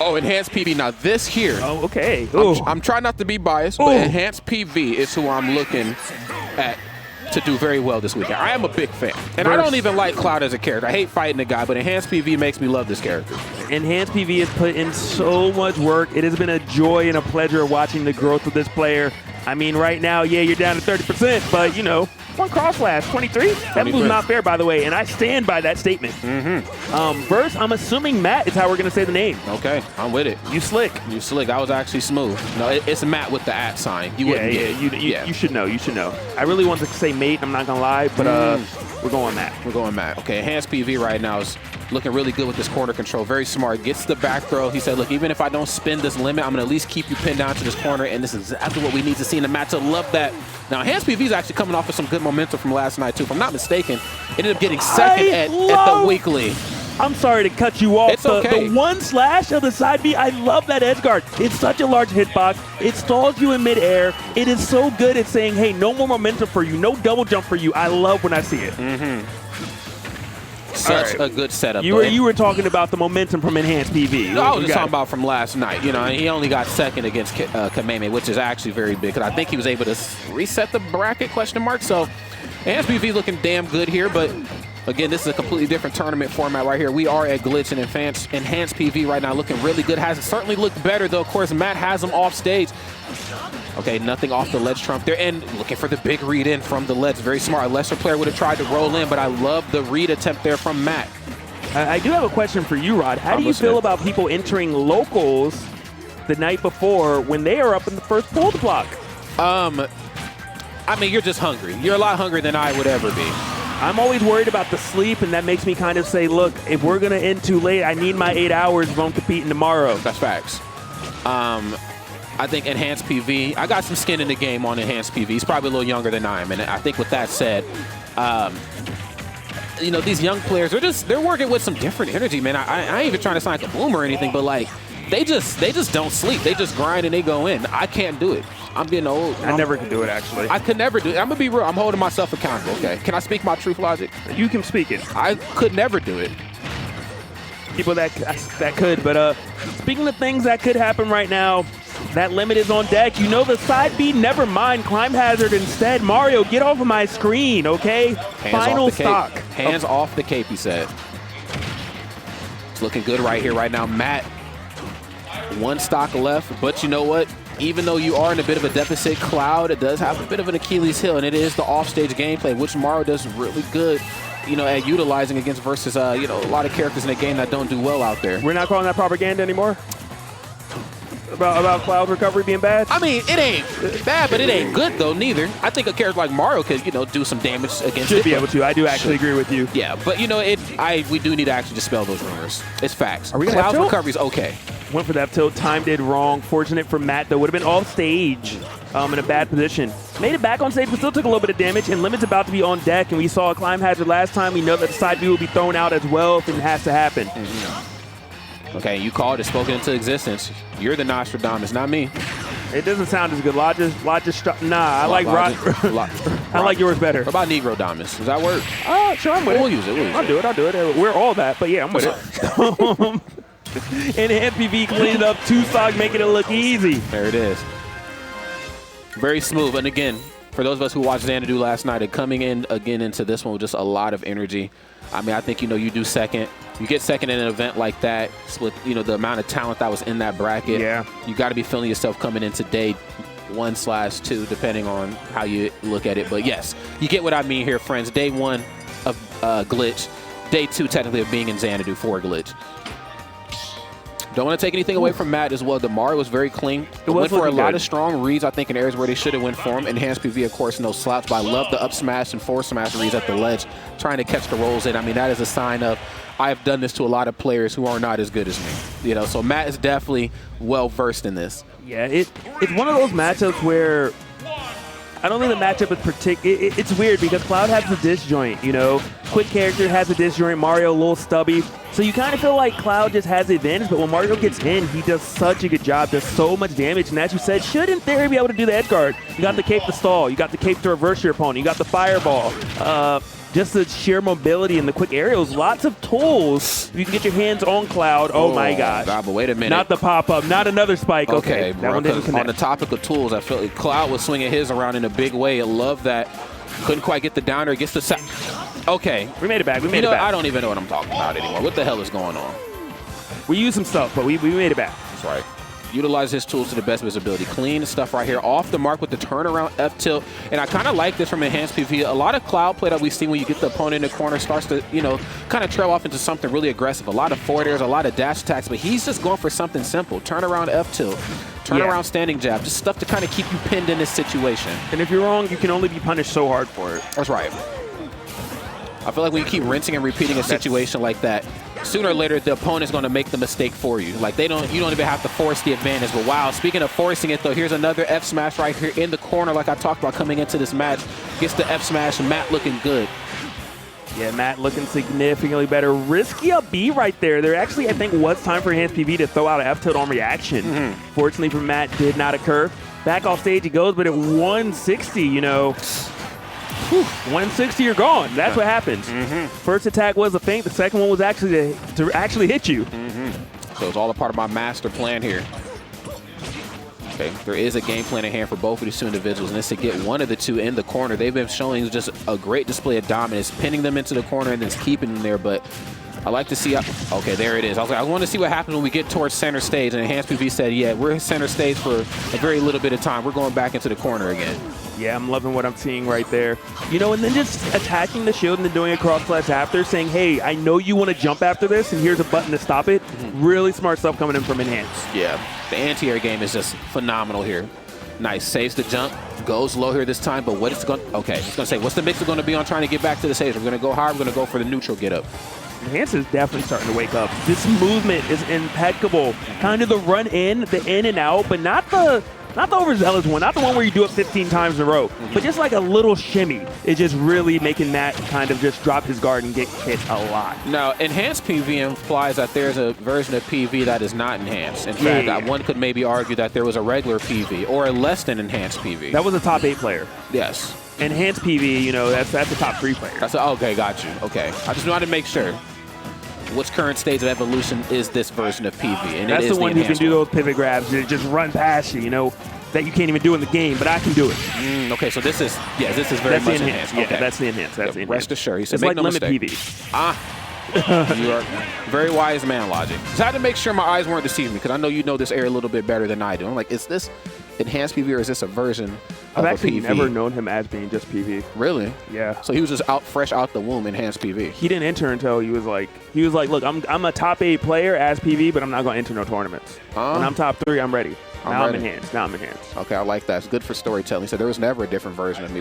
Oh, enhanced PV. Now this here. Oh, okay. I'm trying not to be biased, but enhanced PV is who I'm looking at to do very well this weekend. I am a big fan. And I don't even like Cloud as a character. I hate fighting the guy, but enhanced PV makes me love this character. Enhanced PV has put in so much work. It has been a joy and a pleasure watching the growth of this player. I mean, right now, yeah, you're down to 30%, but, you know, one cross slash, 23? That move's not fair, by the way, and I stand by that statement. First, I'm assuming Matt is how we're going to say the name. Okay, I'm with it. You slick. You slick. That was actually smooth. No, it's Matt with the @ sign. You wouldn't get it. You should know. You should know. I really wanted to say mate, I'm not going to lie, but we're going Matt. We're going Matt. Okay, enhanced PV right now is looking really good with this corner control. Very smart. Gets the back throw. He said, look, even if I don't spin this limit, I'm going to at least keep you pinned down to this corner, and this is exactly what we need to see in the matchup. Love that. Now, enhanced PV is actually coming off of some good momentum from last night, too. If I'm not mistaken, ended up getting second at the weekly. I'm sorry to cut you off. It's okay. The one slash of the side B, I love that edge guard. It's such a large hitbox. It stalls you in midair. It is so good at saying, hey, no more momentum for you, no double jump for you. I love when I see it. Such a good setup. You were talking about the momentum from enhanced PV. I was just talking about from last night. You know, he only got second against Kameme, which is actually very big. Because I think he was able to reset the bracket, ? So enhanced PV looking damn good here. But again, this is a completely different tournament format right here. We are at Glitch and enhanced PV right now, looking really good. Has certainly looked better, though. Of course, Matt has him off stage. Okay, nothing off the ledge trump there. And looking for the big read in from the ledge. Very smart. A lesser player would have tried to roll in, but I love the read attempt there from Matt. I do have a question for you, Rod. How do you feel about people entering locals the night before when they are up in the first pull block? I mean, you're just hungry. You're a lot hungrier than I would ever be. I'm always worried about the sleep, and that makes me kind of say, look, if we're going to end too late, I need my 8 hours if I'm competing tomorrow. That's facts. I think enhanced PV, I got some skin in the game on enhanced PV. He's probably a little younger than I am. And I think with that said, you know, these young players, they're working with some different energy, man. I ain't even trying to sound like a boomer or anything, but like, they just don't sleep. They just grind and they go in. I can't do it. I'm getting old. I never can do it, actually. I could never do it. I'm going to be real. I'm holding myself accountable, okay? Can I speak my truth logic? You can speak it. I could never do it. People that could, but speaking of things that could happen right now, that limit is on deck. You know the side B, never mind. Climb hazard instead. Mario, get off of my screen, okay? Final stock. Hands off the cape, he said. It's looking good right here, right now. Matt, one stock left, but you know what? Even though you are in a bit of a deficit, Cloud, it does have a bit of an Achilles heel, and it is the offstage gameplay, which Mario does really good, you know, at utilizing against versus, you know, a lot of characters in the game that don't do well out there. We're not calling that propaganda anymore? About Cloud recovery being bad? I mean, it ain't bad, but it ain't good, though, neither. I think a character like Mario could, you know, do some damage against it. Should be able to. I do actually agree with you. Yeah, but, you know, we do need to actually dispel those rumors. It's facts. Are we gonna Cloud's recovery's okay. Went for that tilt, timed it wrong. Fortunate for Matt, though. Would have been off stage in a bad position. Made it back on stage, but still took a little bit of damage. And Limit's about to be on deck, and we saw a climb hazard last time. We know that the side B will be thrown out as well if it has to happen. Okay, you called it, spoken into existence. You're the Nostradamus, not me. It doesn't sound as good. Logis, I like yours better. What about Negro Damus? Does that work? Sure, I'm with it. We'll use it. I'll do it. We're all that, but yeah, I'm with it. And MPV cleaned it up. 2-stock, making it look easy. There it is. Very smooth. And again, for those of us who watched Xanadu last night, and coming in again into this one with just a lot of energy. I mean, I think, you know, you do second. You get second in an event like that with, you know, the amount of talent that was in that bracket. Yeah. You got to be feeling yourself coming into day 1/2, depending on how you look at it. But yes, you get what I mean here, friends. Day 1 of Glitch. Day 2, technically, of being in Xanadu for Glitch. Don't want to take anything away from Matt as well. Damar was very clean. Went for a lot of strong reads, I think, in areas where they should have went for him. Enhanced PV, of course, no slouch, but I love the up smash and forward smash reads at the ledge, trying to catch the rolls in. I mean, that is a sign of I've done this to a lot of players who are not as good as me. You know, so Matt is definitely well-versed in this. Yeah, it's one of those matchups where I don't think the matchup is particular. It's weird because Cloud has the disjoint, you know. Quick character has a disjoint, Mario a little stubby. So you kind of feel like Cloud just has the advantage, but when Mario gets in, he does such a good job, does so much damage, and as you said, should in theory be able to do the edge guard. You got the cape to stall, you got the cape to reverse your opponent, you got the fireball. just the sheer mobility and the quick aerials. Lots of tools. If you can get your hands on Cloud, oh my gosh. God, but wait a minute. Not the pop-up, not another spike. Okay, that one didn't connect. On the topic of tools, I feel like Cloud was swinging his around in a big way. I love that. Couldn't quite get the downer. Gets the okay. We made it back. We made it back. I don't even know what I'm talking about anymore. What the hell is going on? We used some stuff, but we made it back. That's right. Utilize his tools to the best of his ability. Clean stuff right here. Off the mark with the turnaround F tilt. And I kind of like this from Enhanced PV. A lot of Cloud play that we see when you get the opponent in the corner starts to, kind of trail off into something really aggressive. A lot of forward airs, a lot of dash attacks, but he's just going for something simple. Turnaround F tilt. Turnaround standing jab. Just stuff to kind of keep you pinned in this situation. And if you're wrong, you can only be punished so hard for it. That's right. I feel like when you keep rinsing and repeating a situation like that, sooner or later the opponent's going to make the mistake for you. Like you don't even have to force the advantage. But wow, speaking of forcing it though, here's another F smash right here in the corner like I talked about coming into this match. Gets the F smash, Matt looking good. Yeah, Matt looking significantly better. Risky a B right there. There actually, I think, was time for Enhanced PV to throw out an F tilt on reaction. Fortunately for Matt, did not occur. Back off stage he goes, but at 160, 160, you're gone. That's what happens. First attack was a feint. The second one was actually to actually hit you. So it's all a part of my master plan here. Okay, there is a game plan in hand for both of these two individuals, and it's to get one of the two in the corner. They've been showing just a great display of dominance, pinning them into the corner and then keeping them there, but I like to see, okay, there it is. I want to see what happens when we get towards center stage, and Enhanced PV said, yeah, we're center stage for a very little bit of time. We're going back into the corner again. Yeah, I'm loving what I'm seeing right there. And then just attacking the shield and then doing a cross slash after, saying, hey, I know you want to jump after this, and here's a button to stop it. Really smart stuff coming in from Enhanced. Yeah, the anti-air game is just phenomenal here. Nice, saves the jump, goes low here this time, but what it's going to, okay, it's going to say, what's the mix going to be on trying to get back to the stage? We're going to go high, we're going to go for the neutral get up. Enhanced is definitely starting to wake up. This movement is impeccable. Kind of the run in, the in and out, but not the overzealous one, not the one where you do it 15 times in a row, but just like a little shimmy. It's just really making Matt kind of just drop his guard and get hit a lot. Now, Enhanced PV implies that there's a version of PV that is not enhanced. In fact, one could maybe argue that there was a regular PV or a less than enhanced PV. That was a top 8 player. Yes. Enhanced PV, that's a top 3 player. Okay, got you. Okay. I just wanted to make sure. Which current stage of evolution is this version of PV? And that's the one who can do those pivot grabs and just run past you, that you can't even do in the game, but I can do it. Okay, so this is very much enhanced. Yeah, okay. that's the enhanced. That's the enhanced. Rest assured, he said, it's make like no limit mistake. PV. You are very wise man logic. So I had to make sure my eyes weren't deceiving me because I know you know this area a little bit better than I do. I'm like, is this Enhanced PV or is this a version of a PV? I've actually never known him as being just PV. Really? Yeah. So he was just fresh out the womb, Enhanced PV. He didn't enter until he was like, look, I'm a top 8 player as PV, but I'm not going to enter no tournaments. When I'm top 3, I'm ready. Now I'm enhanced. Okay, I like that. It's good for storytelling. So there was never a different version of me